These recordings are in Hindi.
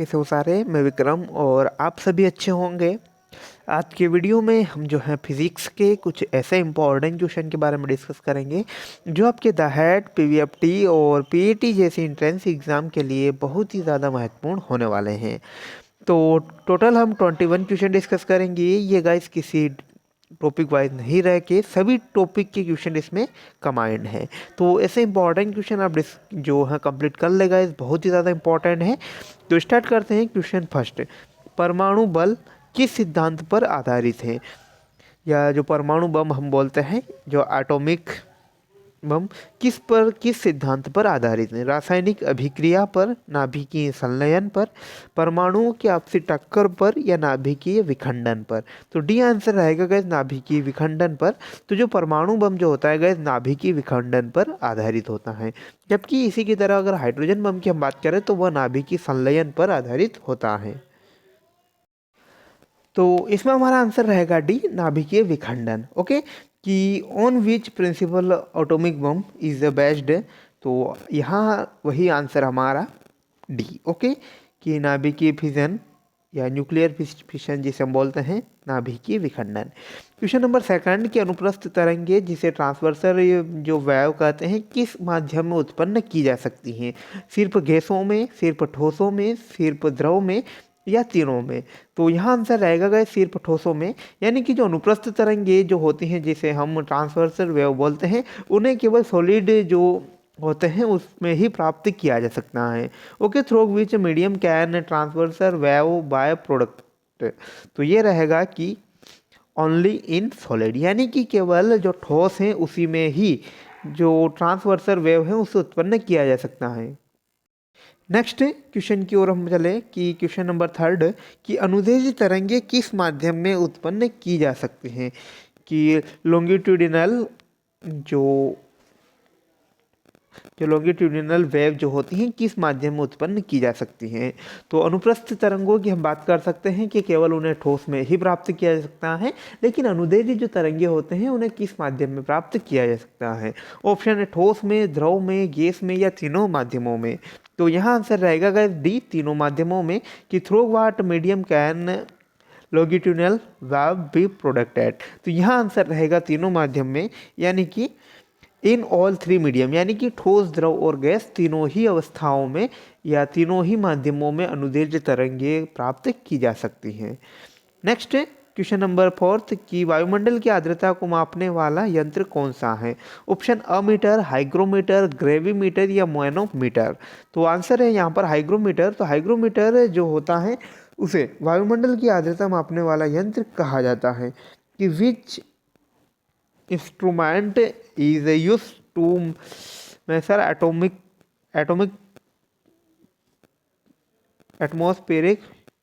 कैसे हो सारे। मैं विक्रम और आप सभी अच्छे होंगे। आज के वीडियो में हम जो है फिजिक्स के कुछ ऐसे इंपॉर्टेंट क्वेश्चन के बारे में डिस्कस करेंगे जो आपके द हेड पीवीएफटी और पीईटी जैसे एंट्रेंस एग्ज़ाम के लिए बहुत ही ज़्यादा महत्वपूर्ण होने वाले हैं। तो टोटल हम 21 क्वेश्चन डिस्कस करेंगे। ये गाइस किसी टॉपिक वाइज नहीं रह के सभी टॉपिक के क्वेश्चन इसमें कमांड है। तो ऐसे इंपॉर्टेंट क्वेश्चन आप जो है कंप्लीट कर लेगा, इस बहुत ही ज़्यादा इंपॉर्टेंट है। तो स्टार्ट करते हैं क्वेश्चन फर्स्ट। परमाणु बल किस सिद्धांत पर आधारित है? या जो परमाणु बम हम बोलते हैं, जो एटॉमिक बम, किस सिद्धांत पर आधारित है? रासायनिक अभिक्रिया पर, नाभिकीय संलयन पर, परमाणुओं की आपसी टक्कर पर, या नाभिकीय विखंडन पर? तो डी आंसर रहेगा गैस नाभिकीय विखंडन पर। तो जो परमाणु बम जो होता है गैस नाभिकीय विखंडन पर आधारित होता है, जबकि इसी की तरह अगर हाइड्रोजन बम की हम बात करें तो वह नाभिकीय संलयन पर आधारित होता है। तो इसमें हमारा आंसर रहेगा डी, नाभिकीय विखंडन। ओके, कि on which principle atomic bomb is the based. तो यहाँ वही आंसर हमारा डी। ओके, कि नाभिकीय फिजन या न्यूक्लियर फिशन जिसे हम बोलते हैं, नाभिकीय विखंडन। क्वेश्चन नंबर सेकंड की अनुप्रस्थ तरंगे जिसे ट्रांसवर्सल जो वेव कहते हैं किस माध्यम में उत्पन्न की जा सकती हैं? सिर्फ गैसों में, सिर्फ ठोसों में, सिर्फ द्रव में, या तीनों में? तो यहाँ आंसर रहेगा गए सिर्फ ठोसों में। यानी कि जो अनुप्रस्थ तरंगे जो होती हैं जिसे हम ट्रांसवर्सल वेव बोलते हैं, उन्हें केवल सॉलिड जो होते हैं उसमें ही प्राप्त किया जा सकता है। Okay, through which medium can transversal wave by product. तो ये रहेगा कि ओनली इन सॉलिड, यानी कि केवल जो ठोस हैं उसी में ही जो ट्रांसवर्सल वेव है उसे उत्पन्न किया जा सकता है। नेक्स्ट क्वेश्चन की ओर हम चले कि क्वेश्चन नंबर थर्ड कि अनुदैर्ध्य तरंगे किस माध्यम में उत्पन्न की जा सकती हैं? कि लॉन्गिट्यूडिनल जो जो लॉन्गिट्यूडिनल वेव जो होती हैं किस माध्यम में उत्पन्न की जा सकती हैं? तो अनुप्रस्थ तरंगों की हम बात कर सकते हैं कि केवल उन्हें ठोस में ही प्राप्त किया जा सकता है, लेकिन अनुदैर्ध्य जो तरंगे होते हैं उन्हें किस माध्यम में प्राप्त किया जा सकता है? ऑप्शन है ठोस में, द्रव में, गैस में, या तीनों माध्यमों में? तो यहाँ आंसर रहेगा गाइस डी, तीनों माध्यमों में। कि through what medium can longitudinal wave be produced. तो यहाँ आंसर रहेगा तीनों माध्यम में, यानी कि इन ऑल थ्री मीडियम, यानी कि ठोस, द्रव और गैस तीनों ही अवस्थाओं में या तीनों ही माध्यमों में अनुदैर्ध्य तरंगे प्राप्त की जा सकती हैं। नेक्स्ट क्वेश्चन नंबर फोर्थ कि वायुमंडल की आर्द्रता को मापने वाला यंत्र कौन सा है? ऑप्शन अमीटर, हाइग्रोमीटर, ग्रेविमीटर, या मैनोमीटर? तो आंसर है यहाँ पर हाइग्रोमीटर। तो हाइग्रोमीटर जो होता है उसे वायुमंडल की आर्द्रता मापने वाला यंत्र कहा जाता है। कि which instrument is use to measure atomic atmospheric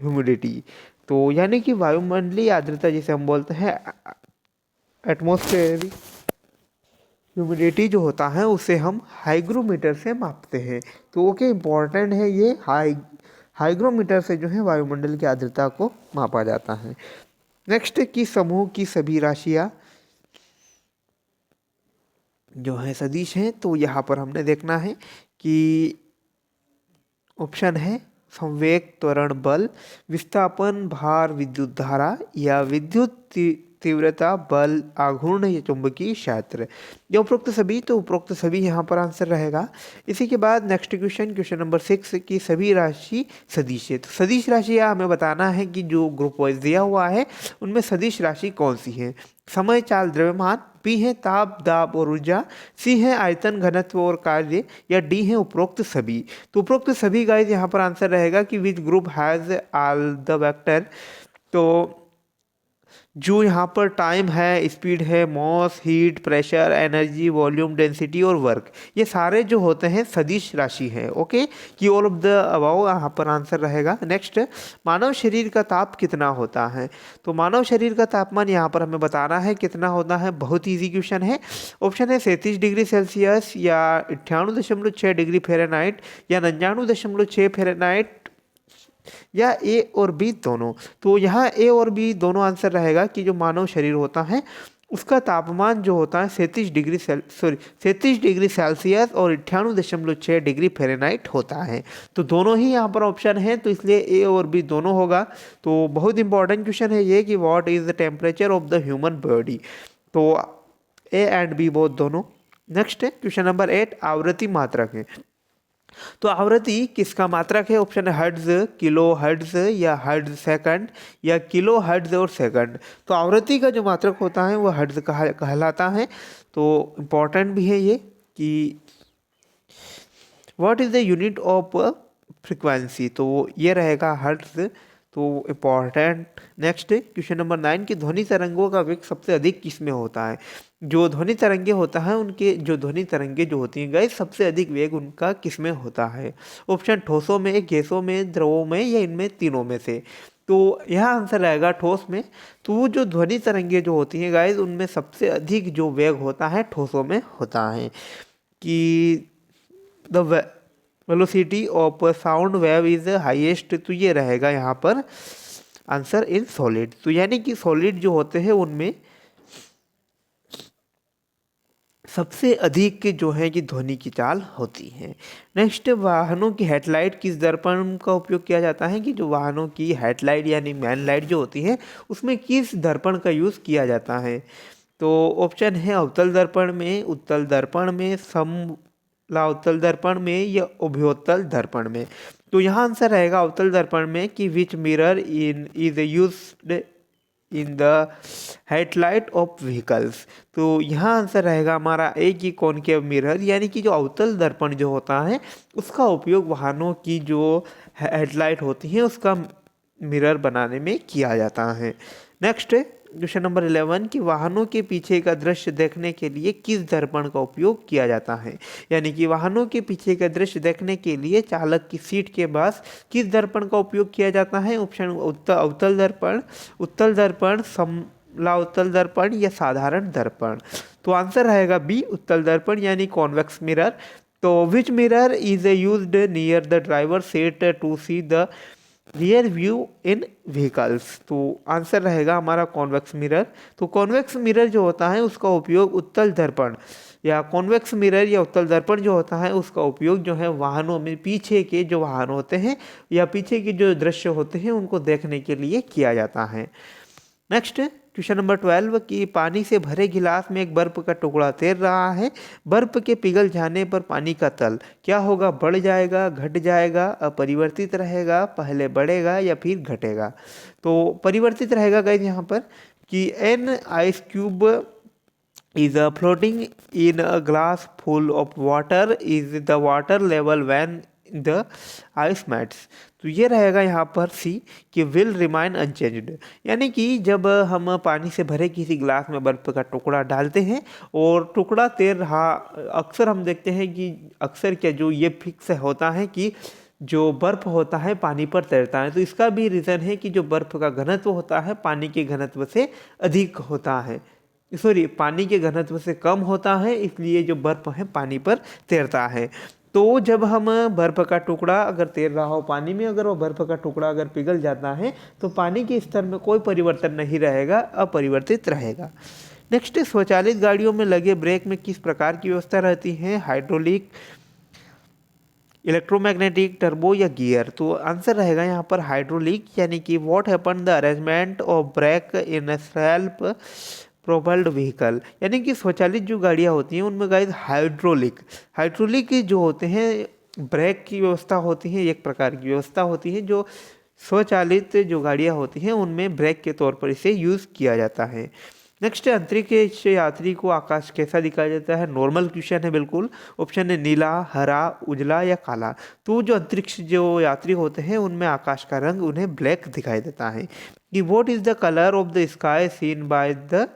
humidity. तो यानी कि वायुमंडलीय आर्द्रता जिसे हम बोलते हैं एटमॉस्फेरिक ह्यूमिडिटी जो होता है उसे हम हाइग्रोमीटर से मापते हैं। तो ओके, इम्पॉर्टेंट है ये। हाइग्रोमीटर से जो है वायुमंडल की आर्द्रता को मापा जाता है। नेक्स्ट की समूह की सभी राशियाँ जो है सदिश हैं। तो यहाँ पर हमने देखना है कि ऑप्शन है संवेग, त्वरण, बल, विस्थापन, भार, विद्युत धारा, या विद्युत तीव्रता, बल, आघूर्ण, या चुंबकीय क्षेत्र। ये उपरोक्त सभी, तो उपरोक्त सभी यहाँ पर आंसर रहेगा। इसी के बाद नेक्स्ट क्वेश्चन नंबर 6 की सभी राशि सदिश है। तो सदिश राशि हमें बताना है कि जो ग्रुप वाइज दिया हुआ है उनमें सदिश राशि कौन सी है? समय, चाल, द्रव्यमान, बी है ताप, दाब और ऊर्जा, सी है आयतन, घनत्व और कार्य, या डी है उपरोक्त सभी। तो उपरोक्त सभी गाइस यहाँ पर आंसर रहेगा कि which group has all the vector. तो जो यहाँ पर टाइम है, स्पीड है, mass, heat, pressure, energy, volume, density और वर्क, ये सारे जो होते हैं सदिश राशि है। ओके, कि ऑल ऑफ द अबाव यहाँ पर आंसर रहेगा। नेक्स्ट, मानव शरीर का ताप कितना होता है? तो मानव शरीर का तापमान यहाँ पर हमें बताना है कितना होता है। बहुत ईजी क्वेश्चन है। ऑप्शन है 37 डिग्री सेल्सियस, या 98.6 डिग्री फ़ारेनहाइट, या 99.6 फ़ारेनहाइट, या ए और बी दोनों? तो यहाँ ए और बी दोनों आंसर रहेगा कि जो मानव शरीर होता है उसका तापमान जो होता है 37 डिग्री सेल्सियस और 98.6 डिग्री फ़ारेनहाइट होता है। तो दोनों ही यहाँ पर ऑप्शन है, तो इसलिए ए और बी दोनों होगा। तो बहुत इंपॉर्टेंट क्वेश्चन है ये कि what is the temperature of the human body. तो ए एंड बी बोथ दोनों। नेक्स्ट है क्वेश्चन नंबर 8, आवृत्ति मात्रक है। तो आवृत्ति किसका मात्रक है? ऑप्शन है हर्ट्ज, किलो हर्ट्ज या हर्ट्ज सेकंड या किलो हर्ट्ज और सेकंड। तो आवृत्ति का जो मात्रक होता है वो हर्ट्ज कहलाता है। तो इम्पॉर्टेंट भी है ये कि what is the unit of frequency, तो ये रहेगा हर्ट्ज। तो इम्पॉर्टेंट। नेक्स्ट क्वेश्चन नंबर 9 की ध्वनि तरंगों का वेग सबसे अधिक किस में होता है? जो ध्वनि तरंगे होता है उनके जो ध्वनि तरंगे जो होती हैं गाइस, सबसे अधिक वेग उनका किस में होता है? ऑप्शन ठोसों में, गैसों में, द्रवों में या इनमें तीनों में से। तो यह आंसर रहेगा ठोस में। तो जो ध्वनि तरंगे जो होती हैं गाइस, उनमें सबसे अधिक जो वेग होता है ठोसों में होता है। कि the velocity of sound wave is highest, तो ये रहेगा यहाँ पर आंसर इन सॉलिड। तो यानी कि सॉलिड जो होते हैं उनमें सबसे अधिक जो है कि ध्वनि की चाल होती है। नेक्स्ट, वाहनों की हेडलाइट किस दर्पण का उपयोग किया जाता है? कि जो वाहनों की हेडलाइट यानी मैन लाइट जो होती है उसमें किस दर्पण का यूज़ किया जाता है? तो ऑप्शन है अवतल दर्पण में, उत्तल दर्पण में, समतल दर्पण में या उभयोतल दर्पण में। तो यहाँ आंसर रहेगा अवतल दर्पण में कि विच mirror in is used in the headlight of vehicles. तो यहाँ आंसर रहेगा हमारा ए की कॉनकेव मिरर, यानी कि जो अवतल दर्पण जो होता है उसका उपयोग वाहनों की जो हेडलाइट होती है उसका मिरर बनाने में किया जाता है। नेक्स्ट क्वेश्चन नंबर 11 कि वाहनों के पीछे का दृश्य देखने के लिए किस दर्पण का उपयोग किया जाता है? यानी कि वाहनों के पीछे का दृश्य देखने के लिए चालक की सीट के पास किस दर्पण का उपयोग किया जाता है? ऑप्शन अवतल दर्पण, उत्तल दर्पण, समतल दर्पण या साधारण दर्पण। तो आंसर रहेगा बी, उत्तल दर्पण यानी कॉन्वेक्स मिरर। तो which mirror is used near the driver seat to see the rear view in vehicles. तो आंसर रहेगा हमारा कॉन्वेक्स मिरर। तो कॉन्वेक्स मिरर जो होता है उसका उपयोग उत्तल दर्पण या कॉन्वेक्स मिरर या उत्तल दर्पण जो होता है उसका उपयोग जो है वाहनों में पीछे के जो वाहन होते हैं या पीछे के जो दृश्य होते हैं उनको देखने के लिए किया जाता है। नेक्स्ट क्वेश्चन नंबर 12 कि पानी से भरे गिलास में एक बर्फ का टुकड़ा तैर रहा है। बर्फ के पिघल जाने पर पानी का तल क्या होगा? बढ़ जाएगा, घट जाएगा, अपरिवर्तित रहेगा, पहले बढ़ेगा या फिर घटेगा? तो परिवर्तित रहेगा गाइस यहाँ पर कि an ice cube is floating in a glass full of water is the water level when the ice melts। तो ये रहेगा यहाँ पर सी कि विल रिमाइन अनचेंज्ड, यानी कि जब हम पानी से भरे किसी गिलास में बर्फ का टुकड़ा डालते हैं और टुकड़ा तैर रहा, अक्सर हम देखते हैं कि अक्सर क्या जो ये फिक्स होता है कि जो बर्फ होता है पानी पर तैरता है। तो इसका भी रीज़न है कि जो बर्फ का घनत्व होता है पानी के घनत्व से अधिक होता है, सॉरी पानी के घनत्व से कम होता है, इसलिए जो बर्फ है पानी पर तैरता है। तो जब हम बर्फ का टुकड़ा अगर तैर रहा हो पानी में, अगर वो बर्फ का टुकड़ा अगर पिघल जाता है तो पानी के स्तर में कोई परिवर्तन नहीं रहेगा, अपरिवर्तित रहेगा। नेक्स्ट, स्वचालित गाड़ियों में लगे ब्रेक में किस प्रकार की व्यवस्था रहती है? हाइड्रोलिक, इलेक्ट्रोमैग्नेटिक, टर्बो या गियर? तो आंसर रहेगा यहाँ पर हाइड्रोलिक, यानी कि what happen the arrangement of brake in self propelled vehicle, यानी कि स्वचालित जो गाड़ियाँ होती हैं उनमें गाइस हाइड्रोलिक जो होते हैं ब्रेक की व्यवस्था होती है, एक प्रकार की व्यवस्था होती है जो स्वचालित जो गाड़ियाँ होती हैं उनमें ब्रेक के तौर पर इसे यूज़ किया जाता है। नेक्स्ट, अंतरिक्ष यात्री को आकाश कैसा दिखाया जाता है? नॉर्मल क्वेश्चन है बिल्कुल। ऑप्शन है नीला, हरा, उजला या काला। तो जो अंतरिक्ष जो यात्री होते हैं उनमें आकाश का रंग उन्हें ब्लैक दिखाई देता है। कि what is the colour of the sky seen by the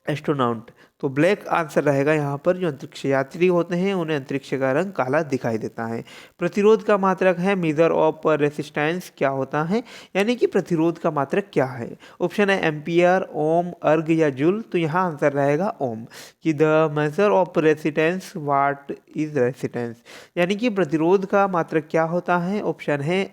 astronaut? तो ब्लैक आंसर रहेगा यहाँ पर। जो अंतरिक्ष यात्री होते हैं उन्हें अंतरिक्ष का रंग काला दिखाई देता है। प्रतिरोध का मात्रक है मीजर ऑफ रेसिस्टेंस क्या होता है? यानी कि प्रतिरोध का मात्रक क्या है? ऑप्शन है एम्पियर, ओम, अर्ग या जूल। तो यहाँ आंसर रहेगा ओम। कि the measure of resistance what is resistance, यानी कि प्रतिरोध का मात्रक क्या होता है? ऑप्शन है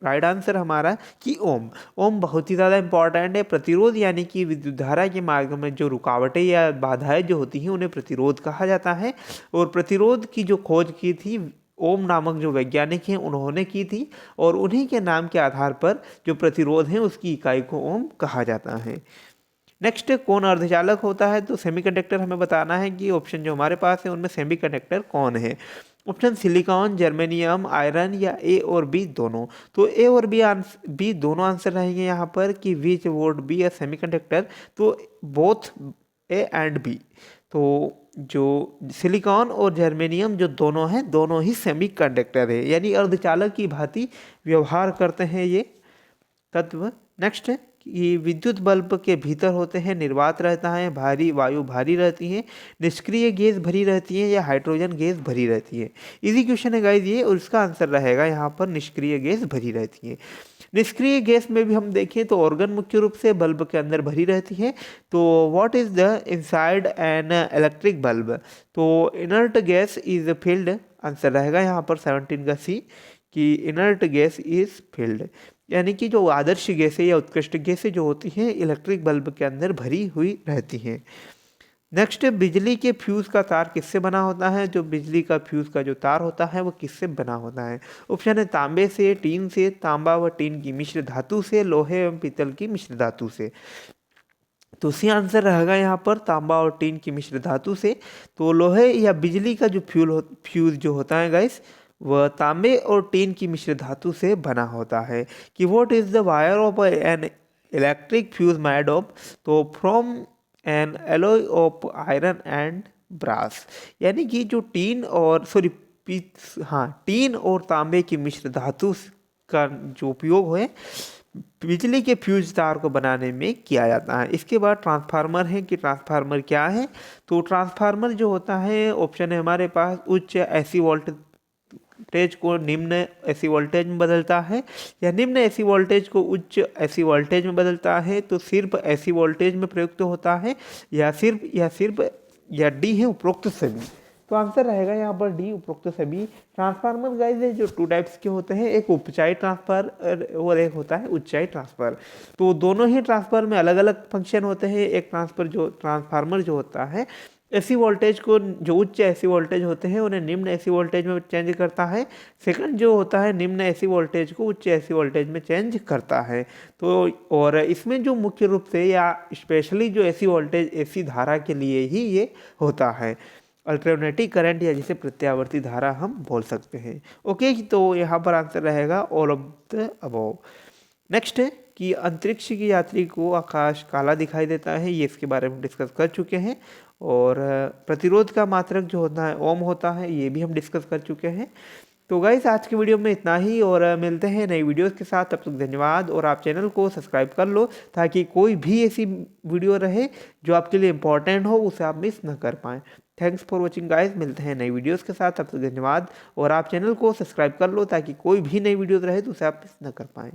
राइट आंसर हमारा कि ओम। ओम बहुत ही ज़्यादा इंपॉर्टेंट है। प्रतिरोध यानी कि विद्युत धारा के मार्ग में जो रुकावटें या बाधाएं जो होती हैं उन्हें प्रतिरोध कहा जाता है। और प्रतिरोध की जो खोज की थी ओम नामक जो वैज्ञानिक हैं उन्होंने की थी, और उन्हीं के नाम के आधार पर जो प्रतिरोध है उसकी इकाई को ओम कहा जाता है। नेक्स्ट, कौन अर्धचालक होता है? तो सेमीकंडक्टर हमें बताना है कि ऑप्शन जो हमारे पास है उनमें सेमीकंडक्टर कौन है। ऑप्शन सिलिकॉन, जर्मेनियम, आयरन या ए और बी दोनों। तो ए और बी दोनों आंसर रहेंगे यहाँ पर कि which would be a semiconductor. तो बोथ ए एंड बी। तो जो सिलिकॉन और जर्मेनियम जो दोनों हैं दोनों ही सेमीकंडक्टर है, यानी अर्धचालक की भांति व्यवहार करते हैं ये तत्व। नेक्स्ट है कि विद्युत बल्ब के भीतर होते हैं निर्वात रहता है, भारी वायु भारी रहती है, निष्क्रिय गैस भरी रहती है या हाइड्रोजन गैस भरी रहती है। इजी क्वेश्चन है गाइस ये, और इसका आंसर रहेगा यहाँ पर निष्क्रिय गैस भरी रहती है। निष्क्रिय गैस में भी हम देखें तो ऑर्गन मुख्य रूप से बल्ब के अंदर भरी रहती है। तो what is the inside an electric bulb? तो inert gas is filled. Answer रहेगा यहाँ पर 17 का सी कि इनर्ट गैस इज फील्ड, यानी कि जो आदर्श गैसें या उत्कृष्ट गैसें जो होती हैं इलेक्ट्रिक बल्ब के अंदर भरी हुई रहती हैं। नेक्स्ट, बिजली के फ्यूज़ का तार किससे बना होता है? जो बिजली का फ्यूज़ का जो तार होता है वो किससे बना होता है? ऑप्शन है तांबे से, टीन से, तांबा व टीन की मिश्र धातु से, लोहे एवं पीतल की मिश्र धातु से। तो सी आंसर रहेगा यहाँ पर तांबा और टीन की मिश्र धातु से। तो लोहे या बिजली का जो फ्यूज़ जो होता है गाइस वह तांबे और टीन की मिश्र धातु से बना होता है। कि what is the wire of an electric fuse made of? तो from an alloy of iron and brass, यानी कि जो टीन और तांबे की मिश्र धातु का जो उपयोग है बिजली के फ्यूज तार को बनाने में किया जाता है। इसके बाद ट्रांसफार्मर है कि ट्रांसफार्मर क्या है? तो ट्रांसफार्मर जो होता है ऑप्शन है हमारे पास उच्च एसी वोल्टेज को निम्न एसी वोल्टेज में बदलता है, या निम्न एसी वोल्टेज को उच्च एसी वोल्टेज में बदलता है। तो सिर्फ एसी वोल्टेज में प्रयुक्त होता है, या डी है उपरोक्त सभी। तो आंसर रहेगा यहाँ पर डी उपरोक्त सभी। ट्रांसफार्मर गाइस है जो 2 टाइप्स के होते हैं, एक उपचाई ट्रांसफर और एक होता है उच्चाई ट्रांसफर। तो दोनों ही ट्रांसफर में अलग अलग फंक्शन होते हैं। एक ट्रांसफार्मर जो होता है एसी वोल्टेज को, जो उच्च एसी वोल्टेज होते हैं उन्हें निम्न एसी वोल्टेज में चेंज करता है। सेकंड जो होता है निम्न एसी वोल्टेज को उच्च एसी वोल्टेज में चेंज करता है। तो और इसमें जो मुख्य रूप से या स्पेशली जो एसी वोल्टेज एसी धारा के लिए ही ये होता है, अल्टरनेटिव करंट या जिसे प्रत्यावर्ती धारा हम बोल सकते हैं। ओके, तो यहाँ पर आंसर रहेगा all of the above. Next है कि अंतरिक्ष की यात्री को आकाश काला दिखाई देता है, ये इसके बारे में डिस्कस कर चुके हैं। और प्रतिरोध का मात्रक जो होता है ओम होता है, ये भी हम डिस्कस कर चुके हैं। तो गाइस आज की वीडियो में इतना ही, और मिलते हैं नई वीडियोस के साथ। तब तक धन्यवाद, और आप चैनल को सब्सक्राइब कर लो ताकि कोई भी ऐसी वीडियो रहे जो आपके लिए इंपॉर्टेंट हो उसे आप मिस न कर पाएँ। थैंक्स फॉर वॉचिंग गाइस, मिलते हैं नई वीडियोस के साथ। तब तक धन्यवाद, और आप चैनल को सब्सक्राइब कर लो ताकि कोई भी नई वीडियो रहे तो उसे आप मिस न कर पाएँ।